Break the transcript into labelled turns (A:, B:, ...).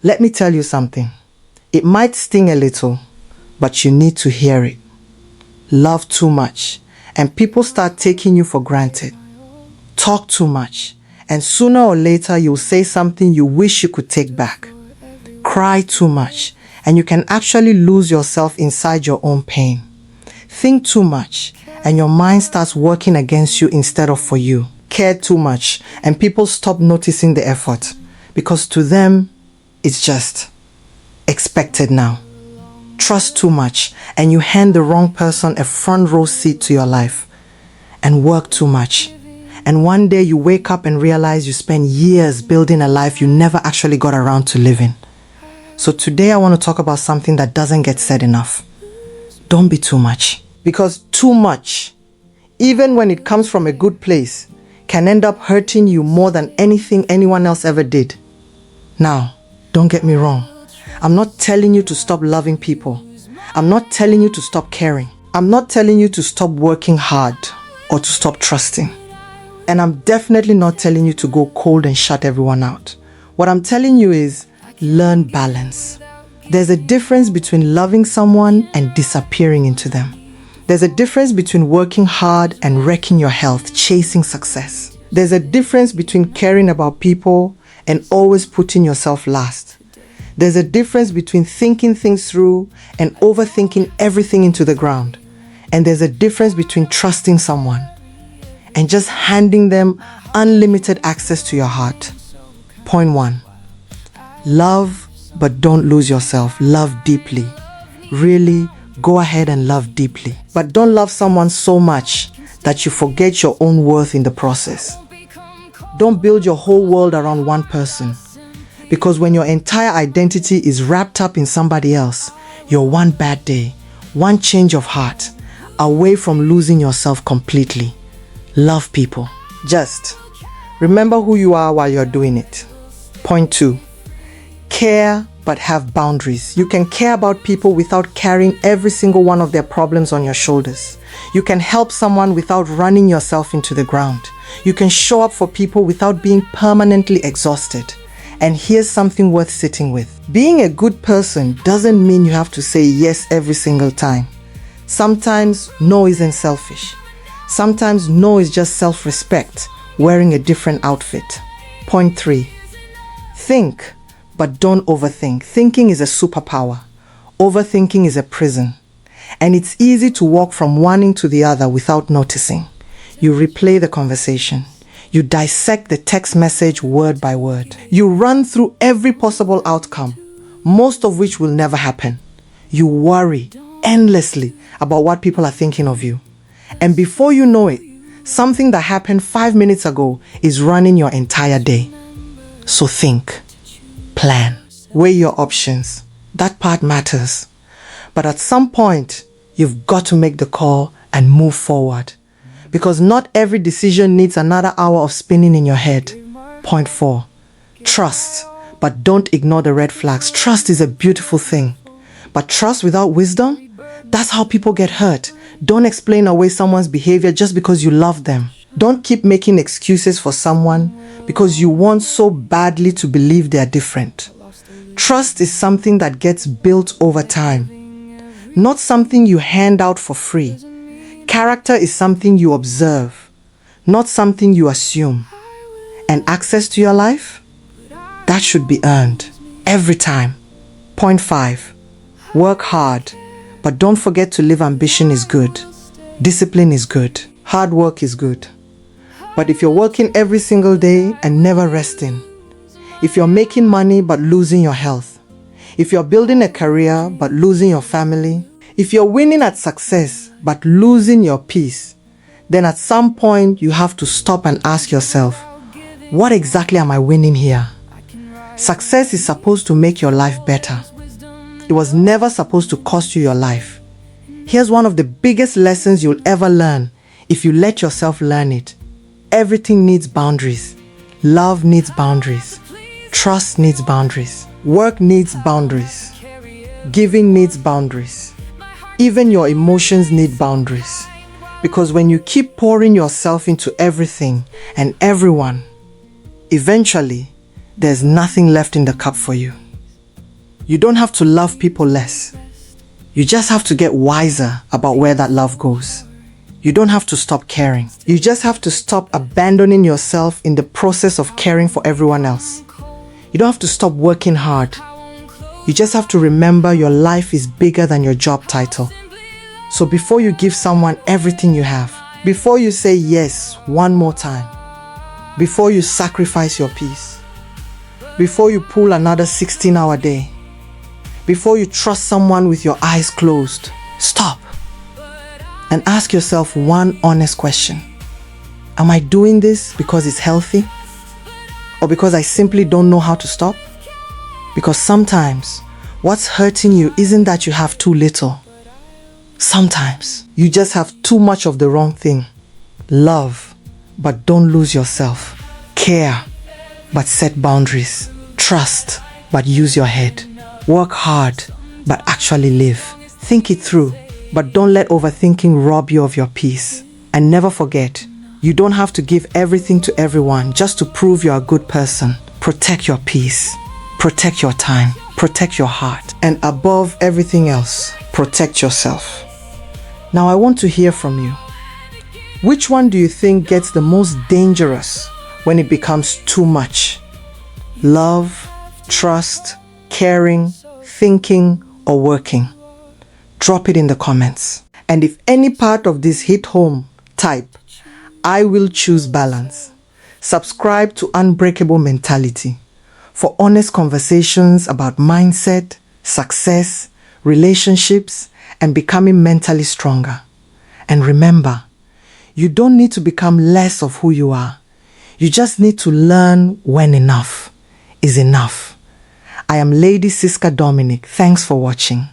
A: Let me tell you something. It might sting a little, but you need to hear it. Love too much, and people start taking you for granted. Talk too much, and sooner or later you'll say something you wish you could take back. Cry too much, and you can actually lose yourself inside your own pain. Think too much, and your mind starts working against you instead of for you. Care too much, and people stop noticing the effort, because to them, it's just expected now. Trust too much, and you hand the wrong person a front row seat to your life. And work too much, and one day you wake up and realize you spent years building a life you never actually got around to living. So today I want to talk about something that doesn't get said enough. Don't be too much. Because too much, even when it comes from a good place, can end up hurting you more than anything anyone else ever did. Now, don't get me wrong. I'm not telling you to stop loving people. I'm not telling you to stop caring. I'm not telling you to stop working hard or to stop trusting. And I'm definitely not telling you to go cold and shut everyone out. What I'm telling you is learn balance. There's a difference between loving someone and disappearing into them. There's a difference between working hard and wrecking your health, chasing success. There's a difference between caring about people and always putting yourself last. There's a difference between thinking things through and overthinking everything into the ground. And there's a difference between trusting someone and just handing them unlimited access to your heart. Point 1. Love, but don't lose yourself. Love deeply. Really, go ahead and love deeply. But don't love someone so much that you forget your own worth in the process. Don't build your whole world around one person. Because when your entire identity is wrapped up in somebody else, you're one bad day, one change of heart, away from losing yourself completely. Love people. Just remember who you are while you're doing it. Point 2. Care, but have boundaries. You can care about people without carrying every single one of their problems on your shoulders. You can help someone without running yourself into the ground. You can show up for people without being permanently exhausted. And here's something worth sitting with. Being a good person doesn't mean you have to say yes every single time. Sometimes no isn't selfish. Sometimes no is just self-respect, wearing a different outfit. Point 3. Think, but don't overthink. Thinking is a superpower. Overthinking is a prison. And it's easy to walk from one end to the other without noticing. You replay the conversation. You dissect the text message word by word. You run through every possible outcome, most of which will never happen. You worry endlessly about what people are thinking of you. And before you know it, something that happened 5 minutes ago is running your entire day. So think, plan, weigh your options. That part matters. But at some point, you've got to make the call and move forward. Because not every decision needs another hour of spinning in your head. Point 4. Trust, but don't ignore the red flags. Trust is a beautiful thing. But trust without wisdom? That's how people get hurt. Don't explain away someone's behavior just because you love them. Don't keep making excuses for someone because you want so badly to believe they are different. Trust is something that gets built over time, not something you hand out for free. Character is something you observe, not something you assume. And access to your life? That should be earned every time. Point 5. Work hard, but don't forget to live. Ambition is good. Discipline is good. Hard work is good. But if you're working every single day and never resting, if you're making money but losing your health, if you're building a career but losing your family, if you're winning at success but losing your peace, then at some point you have to stop and ask yourself, what exactly am I winning here? Success is supposed to make your life better. It was never supposed to cost you your life. Here's one of the biggest lessons you'll ever learn if you let yourself learn it. Everything needs boundaries. Love needs boundaries. Trust needs boundaries. Work needs boundaries. Giving needs boundaries. Even your emotions need boundaries. Because when you keep pouring yourself into everything and everyone, eventually, there's nothing left in the cup for you. You don't have to love people less. You just have to get wiser about where that love goes. You don't have to stop caring. You just have to stop abandoning yourself in the process of caring for everyone else. You don't have to stop working hard. You just have to remember your life is bigger than your job title. So before you give someone everything you have, before you say yes one more time, before you sacrifice your peace, before you pull another 16-hour day, before you trust someone with your eyes closed, stop and ask yourself one honest question. Am I doing this because it's healthy? Or because I simply don't know how to stop? Because sometimes what's hurting you isn't that you have too little. Sometimes you just have too much of the wrong thing. Love, but don't lose yourself. Care, but set boundaries. Trust, but use your head. Work hard, but actually live. Think it through, but don't let overthinking rob you of your peace. And never forget, you don't have to give everything to everyone just to prove you're a good person. Protect your peace. Protect your time. Protect your heart. And above everything else, protect yourself. Now I want to hear from you. Which one do you think gets the most dangerous when it becomes too much? Love, trust, caring, thinking, or working? Drop it in the comments. And if any part of this hit home, type, I will choose balance. Subscribe to Unbreakable Mentality for honest conversations about mindset, success, relationships, and becoming mentally stronger. And remember, you don't need to become less of who you are. You just need to learn when enough is enough. I am Lady Siska Dominic. Thanks for watching.